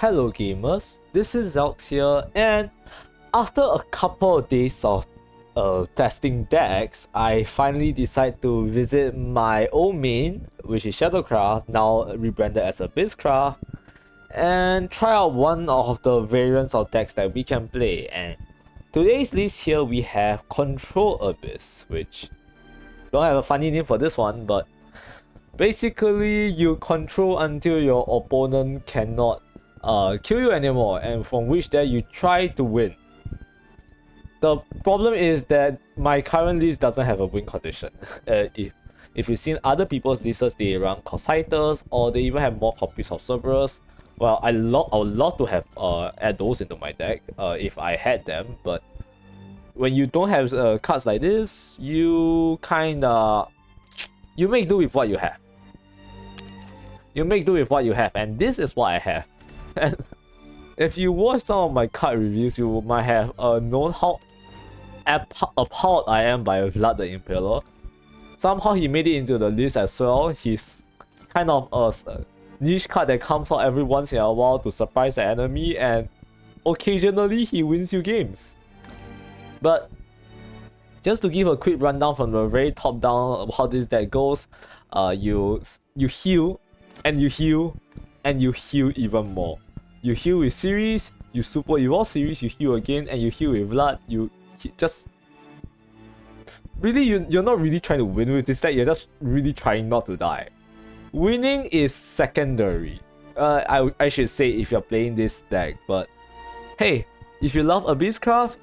Hello gamers, this is Zelx here, and after a couple of days of testing decks, I finally decided to visit my old main, which is Shadowcraft, now rebranded as Abysscraft, and try out one of the variants of decks that we can play. And today's list here we have Control Abyss, which don't have a funny name for this one, but basically you control until your opponent cannot kill you anymore, and from which there you try to win. The problem is that my current list doesn't have a win condition. If you've seen other people's lists, they run Cocytus or they even have more copies of Cerberus. Well, I would love to have add those into my deck if I had them, but when you don't have cards like this, you make do with what you have. You make do with what you have, and this is what I have. And if you watch some of my card reviews, you might have known how appalled I am by Vlad the Impaler. Somehow he made it into the list as well. He's kind of a niche card that comes out every once in a while to surprise the enemy, and occasionally he wins you games. But just to give a quick rundown from the very top down of how this deck goes, you heal, and you heal, and you heal even more. You heal with series, you super evolve series, you heal again, and you heal with Vlad. You just really you're not really trying to win with this deck. You're just really trying not to die. Winning is secondary. I should say if you're playing this deck, but hey, if you love Abysscraft,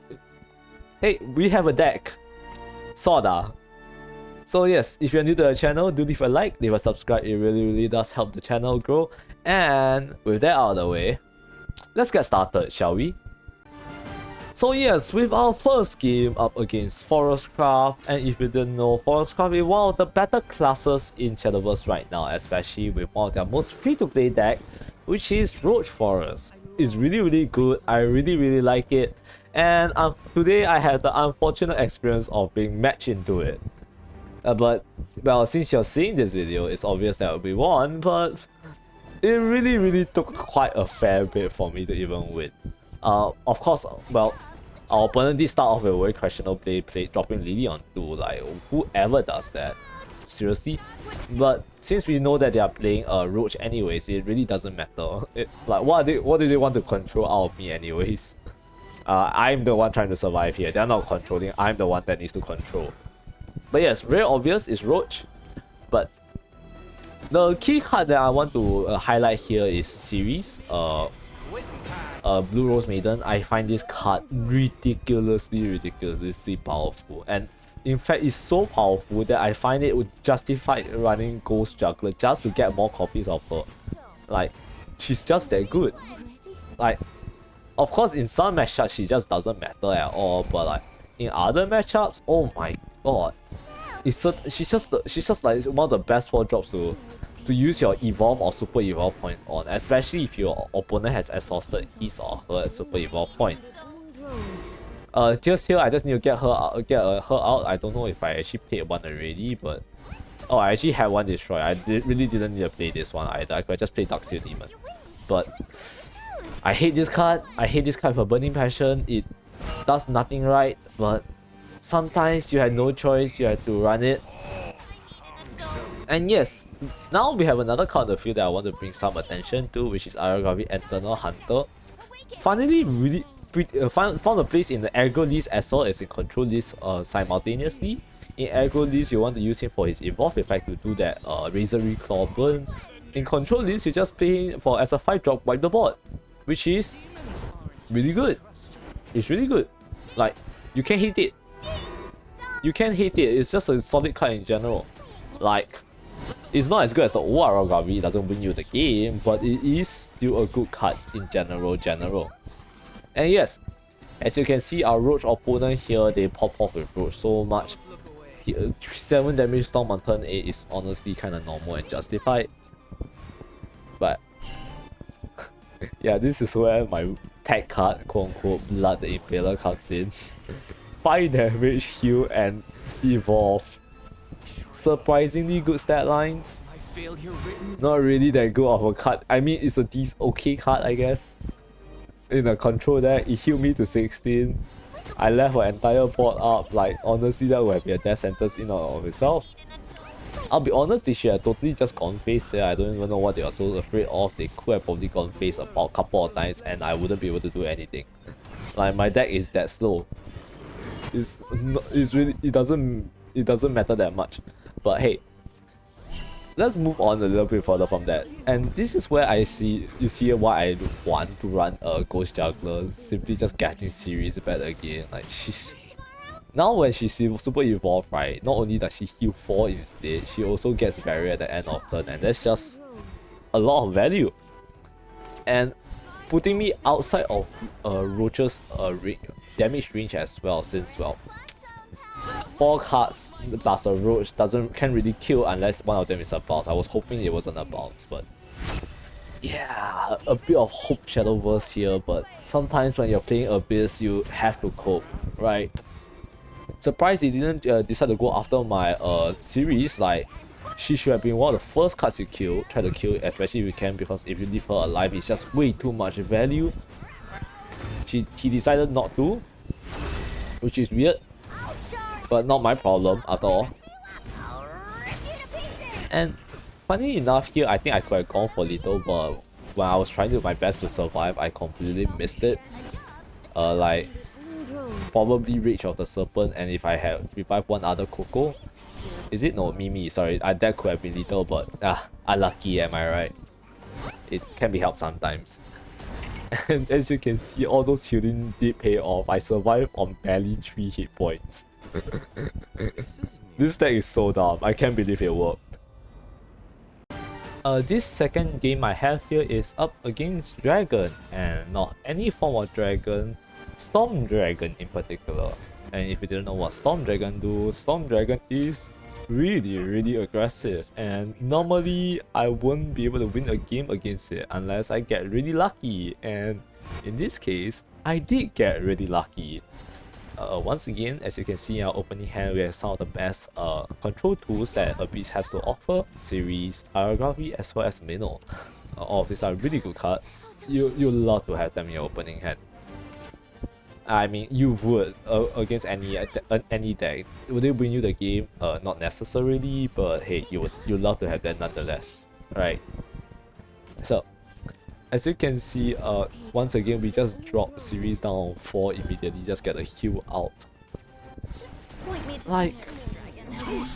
hey, we have a deck. Sorta. So yes, if you're new to the channel, do leave a like, leave a subscribe. It really does help the channel grow. And with that out of the way, let's get started, shall we? So yes, with our first game up against Forestcraft, and if you didn't know, Forestcraft is one of the better classes in Shadowverse right now, especially with one of their most free-to-play decks, which is Roach Forest. It's really good. I really like it, and today I had the unfortunate experience of being matched into it. But well, since you're seeing this video, it's obvious that we won, but it really took quite a fair bit for me to even win. Of course, well, our opponent did start off with a very questionable play dropping Lily on 2, like whoever does that, seriously. But since we know that they are playing Roach anyways, it really doesn't matter. Like what do they want to control out of me anyways? I'm the one trying to survive here. They're not controlling, I'm the one that needs to control. But yes, very obvious is Roach. But the key card that I want to highlight here is series. Blue Rose Maiden. I find this card ridiculously powerful, and in fact it's so powerful that I find it would justify running Ghost Juggler just to get more copies of her. Like, she's just that good. Like, of course in some matchups she just doesn't matter at all, but like in other matchups, oh my god, she's just like one of the best 4-drops to use your evolve or super evolve points on, especially if your opponent has exhausted his or her super evolve point. Just here I just need to get her out. I don't know if I actually played one already, but oh, I actually had one destroy. I really didn't need to play this one either. I could have just played Darkseer Demon. But I hate this card. I hate this card for Burning Passion. It does nothing right, but sometimes you had no choice, you had to run it. And yes, now we have another card on the field that I want to bring some attention to, which is Aragavi Eternal Hunter. Finally, found a place in the aggro list as well as in control list simultaneously. In aggro list, you want to use him for his evolve effect to do that Razory Claw burn. In control list, you just play him as a 5-drop wipe the board, which is really good. It's really good. Like, you can't hate it. You can't hate it. It's just a solid card in general. Like, it's not as good as the old Aragavi, it doesn't win you the game, but it is still a good card in general. And yes, as you can see, our Roach opponent here, they pop off with Roach so much. 7 damage storm on turn 8 is honestly kind of normal and justified. But yeah, this is where my tag card, quote unquote, Blood the Impaler comes in. 5 damage, heal, and evolve. Surprisingly good stat lines. Not really that good of a card. I mean, it's a okay card, I guess. In a control deck, it healed me to 16. I left an entire board up. Like, honestly, that would have been a death sentence in and of itself. I'll be honest, they should have totally just gone face there. I don't even know what they are so afraid of. They could have probably gone face about a couple of times and I wouldn't be able to do anything. Like, my deck is that slow. It's really, it doesn't matter that much. But hey, let's move on a little bit further from that. And this is where you see why I want to run a Ghost Juggler. Simply just getting series back again. Like, now when she's super evolved, right, not only does she heal 4 instead, she also gets barrier at the end of turn, and that's just a lot of value. And putting me outside of Roach's damage range as well, since, well, 4 cards plus a Roach can't really kill unless one of them is a bounce. I was hoping it wasn't a bounce, but yeah, a bit of hope Shadowverse here, but sometimes when you're playing Abyss, you have to cope, right? Surprised they didn't decide to go after my series. Like, she should have been one of the first cards you kill, try to kill, especially if you can, because if you leave her alive, it's just way too much value. He decided not to, which is weird, but not my problem at all. And funny enough here, I think I could have gone for Lethal, but when I was trying to do my best to survive, I completely missed it. Like, probably Rage of the Serpent, and if I had revived one other Coco, is it? No, Mimi, sorry, that could have been Lethal, but unlucky, am I right? It can be helped sometimes. And as you can see, all those healing did pay off. I survived on barely 3 hit points. This deck is so dumb, I can't believe it worked. This second game I have here is up against Dragon, and not any form of dragon, Storm Dragon in particular. And if you didn't know what Storm Dragon do, Storm Dragon is really aggressive, and normally I won't be able to win a game against it unless I get really lucky, and in this case, I did get really lucky. Once again, as you can see in our opening hand, we have some of the best control tools that Abyss has to offer: Series, Orography, as well as Minnow. All of these are really good cards. You love to have them in your opening hand. I mean, you would against any deck. Would they win you the game? Not necessarily, but hey, you love to have that nonetheless, right? So, as you can see, once again we just drop series down on 4 immediately, just get a heal out. Like,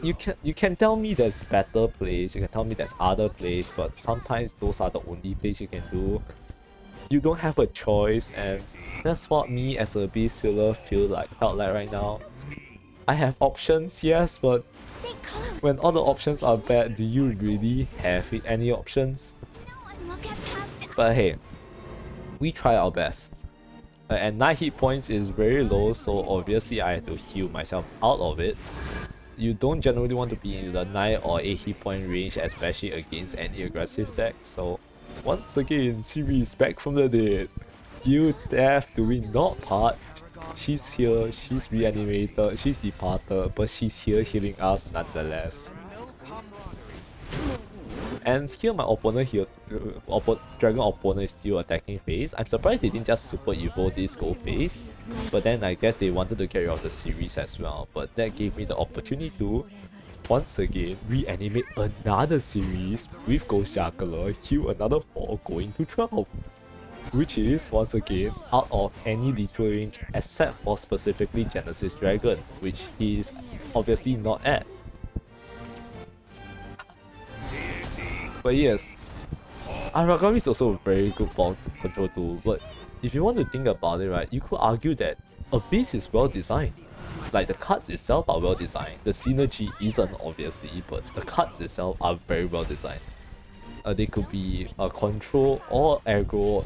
you can tell me there's better plays, you can tell me there's other plays, but sometimes those are the only plays you can do. You don't have a choice, and that's what me as a Beast filler felt like right now. I have options, yes, but when all the options are bad, do you really have any options? But hey, we try our best. And 9 hit points is very low, so obviously I have to heal myself out of it. You don't generally want to be in the 9 or 8 hit point range, especially against any aggressive deck, so once again, Series back from the dead. Deal death to win not part. She's here, she's reanimated, she's departed, but she's here healing us nonetheless. And here my opponent here, Dragon opponent is still attacking phase. I'm surprised they didn't just super evo this go phase, but then I guess they wanted to get rid of the series as well. But that gave me the opportunity to once again reanimate another series with Ghost Juggler, heal another 4, going to 12. Which is once again out of any lethal range except for specifically Genesis Dragon, which he is obviously not at. But yes, Aragami is also a very good ball control tool, but if you want to think about it, right, you could argue that Abyss is well designed. Like, the cards itself are well designed. The synergy isn't obviously, but the cards itself are very well designed. They could be control or aggro,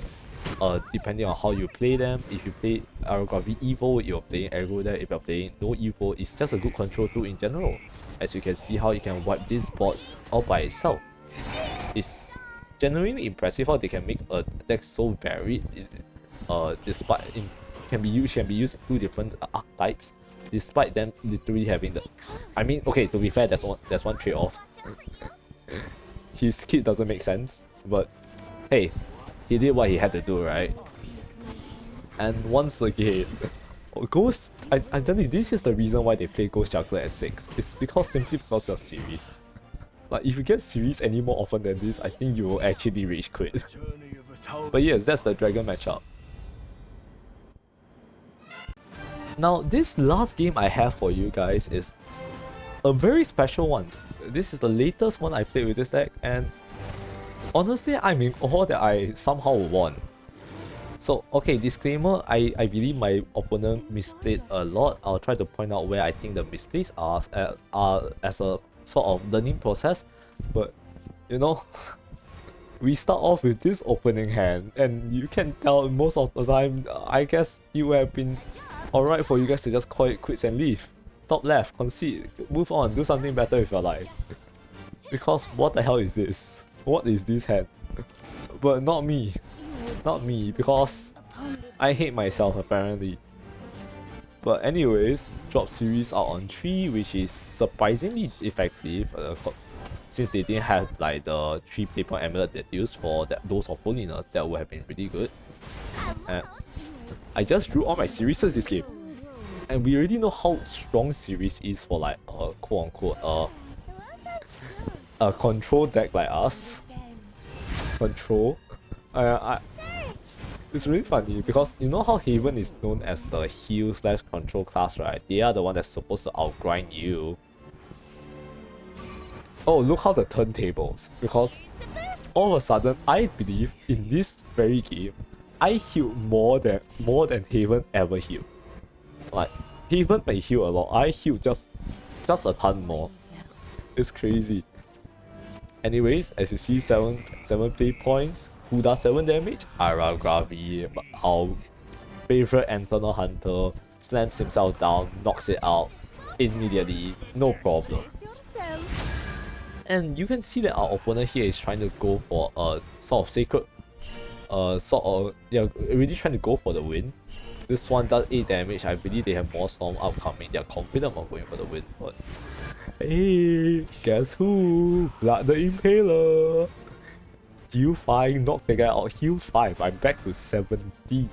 depending on how you play them. If you play Aragami Evo, you're playing aggro there. If you're playing no Evo, it's just a good control tool in general. As you can see how you can wipe this board all by itself. It's genuinely impressive how they can make a deck so varied. Despite can be used in 2 different archetypes, despite them literally having the. I mean, okay, to be fair, there's one trade-off. his kit doesn't make sense, but hey, he did what he had to do, right? And once again, Ghost, I'm telling you, this is the reason why they play Ghost Juggler at 6. It's simply because of series. Like, if you get series any more often than this, I think you will actually rage quit. But yes, that's the Dragon matchup. Now, this last game I have for you guys is a very special one. This is the latest one I played with this deck, and honestly, I'm in awe that I somehow won. So, okay, disclaimer, I believe my opponent misplayed a lot. I'll try to point out where I think the misplays are as a sort of learning process. But, you know, we start off with this opening hand, and you can tell most of the time, I guess it would have been alright for you guys to just call it quits and leave. Top left, concede, move on, do something better with your life. Because what the hell is this? What is this hand? But not me. Not me, because I hate myself apparently. But anyways, drop series out on 3, which is surprisingly effective since they didn't have like the 3 paper amulet that used for those of holiness. That would have been really good. And I just drew all my series this game, and we already know how strong series is for like quote unquote a control deck like us. Control. It's really funny because you know how Haven is known as the heal/control class, right? They are the one that's supposed to outgrind you. Oh, look how the turntables. Because all of a sudden, I believe in this very game, I healed more than Haven ever healed. Like, Haven may heal a lot, I healed just a ton more. It's crazy. Anyways, as you see, 7 play points. Who does 7 damage? Aragavi, our favorite Eternal Hunter, slams himself down, knocks it out immediately, no problem. And you can see that our opponent here is trying to go for a sort of sacred, really trying to go for the win. This one does 8 damage. I believe they have more storm upcoming. They're confident of going for the win, but hey, guess who? Blood the Impaler. Heal 5, knock the guy out, heal 5, I'm back to 17.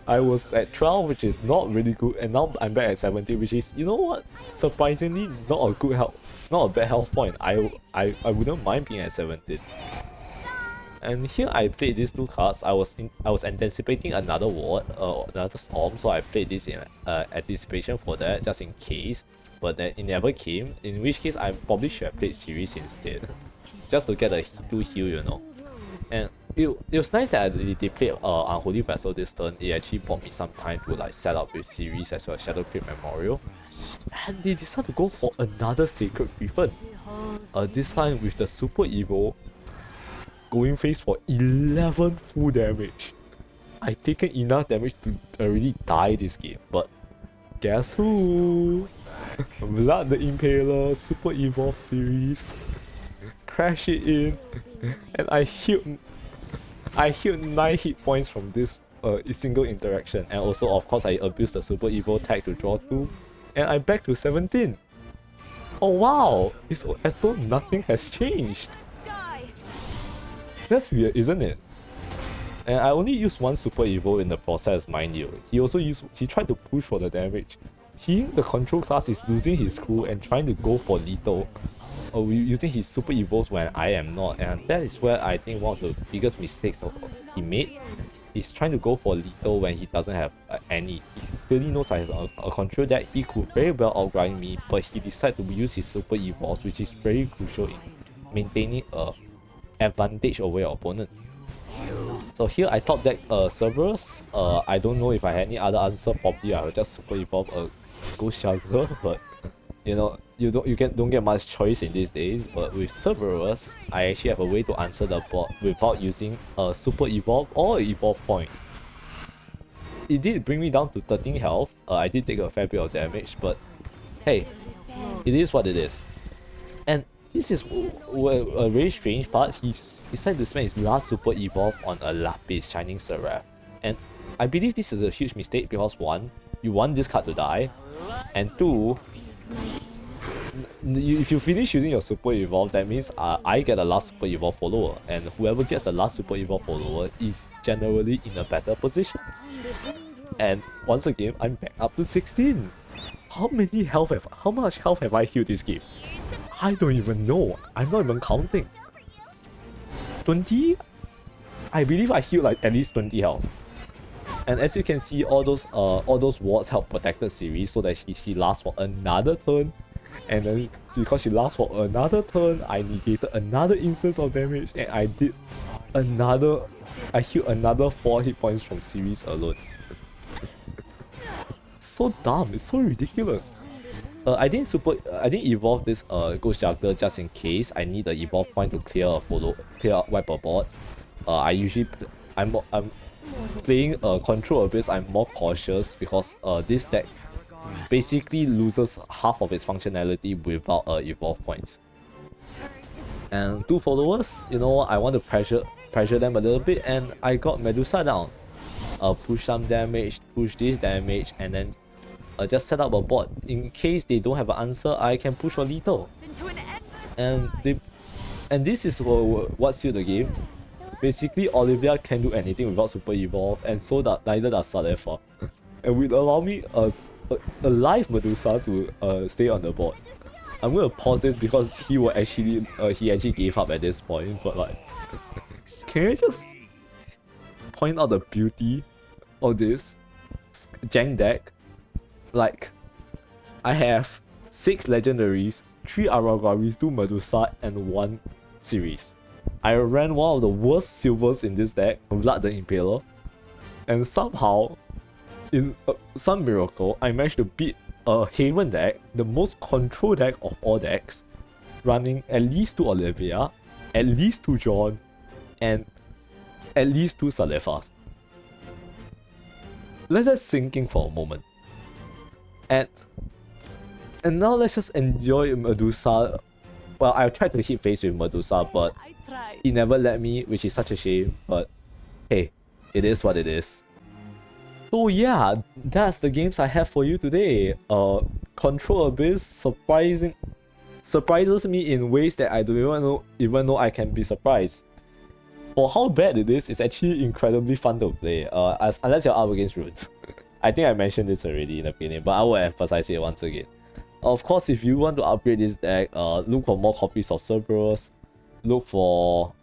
I was at 12, which is not really good, and now I'm back at 17, which is, you know what, surprisingly not a good health, not a bad health point. I wouldn't mind being at 17. And here I played these 2 cards. I was anticipating another ward, another storm, so I played this in anticipation for that, just in case. But then it never came, in which case I probably should have played series instead, just to get a 2 heal, you know. And it was nice that they played Unholy Vessel this turn. It actually bought me some time to like set up with series as well as Shadow Crypt Memorial. And they decided to go for another Sacred Griffin. This time with the Super Evo going face for 11 full damage. I've taken enough damage to already die this game, but guess who? Blood the Impaler, Super Evolve series. Crash it in, and I healed 9 hit points from this single interaction, and also of course I abused the Super Evo tag to draw 2, and I'm back to 17. Oh wow, it's as though nothing has changed. That's weird, isn't it? And I only used 1 Super Evo in the process, mind you. He tried to push for the damage. The control class is losing his cool and trying to go for lethal, using his Super Evos when I am not, and that is where I think one of the biggest mistakes he made. He's trying to go for lethal when he doesn't have any. He clearly knows I have a control that he could very well outgrind me, but he decided to use his Super Evos, which is very crucial in maintaining a advantage over your opponent. So here I thought that Cerberus, I don't know if I had any other answer. Probably I would just Super Evolve a Ghost Juggler, but you know, you don't get much choice in these days. But with Cerberus, I actually have a way to answer the board without using a Super Evolve or an Evolve point. It did bring me down to 13 health. I did take a fair bit of damage, but hey, it is what it is. And this is a very strange part. He decided to spend his last Super Evolve on a Lapis Shining Seraph. And I believe this is a huge mistake because 1, you want this card to die, and 2, if you finish using your Super Evolve, that means I get the last Super Evolve follower, and whoever gets the last Super Evolve follower is generally in a better position. And once again, I'm back up to 16. How much health have I healed this game? I don't even know. I'm not even counting. 20? I believe I healed like at least 20 health. And as you can see, all those wards help protect the series so that she lasts for another turn. And then because she lasts for another turn, I negated another instance of damage, and I healed another 4 hit points from series alone. So dumb, it's so ridiculous. I didn't evolve this Ghost Juggler just in case I need the evolve point to clear wiper board. I'm playing Control Abyss. I'm more cautious because this deck basically loses half of its functionality without evolve points. And 2 followers, you know what, I want to pressure them a little bit, and I got Medusa down. Push some damage, push this damage, and then just set up a board. In case they don't have an answer, I can push for lethal. And this is what sealed the game. Basically, Olivia can do anything without Super Evolve, and so neither does Salefa. And will allow me a live Medusa to stay on the board. I'm gonna pause this because he actually gave up at this point, but like, can I just point out the beauty of this jank deck? Like, I have 6 legendaries, 3 Aragaris, 2 Medusa, and 1 series. I ran one of the worst silvers in this deck, Vlad the Impaler, and somehow, in some miracle, I managed to beat a Haven deck, the most control deck of all decks, running at least 2 Olivia, at least 2 John, and at least 2 Salefas. Let's just sink in for a moment. And now let's just enjoy Medusa. Well, I tried to hit face with Medusa, but he never let me, which is such a shame. But hey, it is what it is. So yeah, that's the games I have for you today. Control Abyss surprises me in ways that I don't even know I can be surprised. For how bad it is, it's actually incredibly fun to play. Unless you're up against Rune. I think I mentioned this already in the beginning, but I will emphasize it once again. Of course, if you want to upgrade this deck, look for more copies of Cerberus. Look for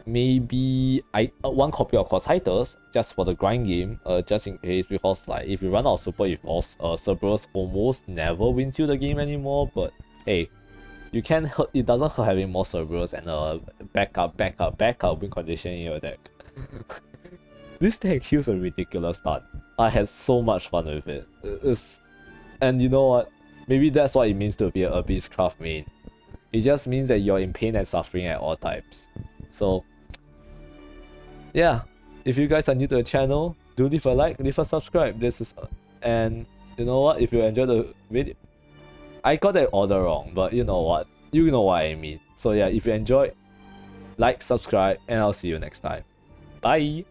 maybe 1 copy of Cositers just for the grind game, just in case, because like if you run out of Super Evolves, Cerberus almost never wins you the game anymore. But hey, you can't hurt. It doesn't hurt having more Cerberus and a backup win condition in your deck. This deck kills a ridiculous start. I had so much fun with it. And you know what? Maybe that's what it means to be an Abyss Craft main. It just means that you're in pain and suffering at all times. So yeah, if you guys are new to the channel, do leave a like, leave a subscribe. And you know what? If you enjoyed the video, I got that order wrong, but you know what? You know what I mean. So yeah, if you enjoyed, like, subscribe, and I'll see you next time. Bye.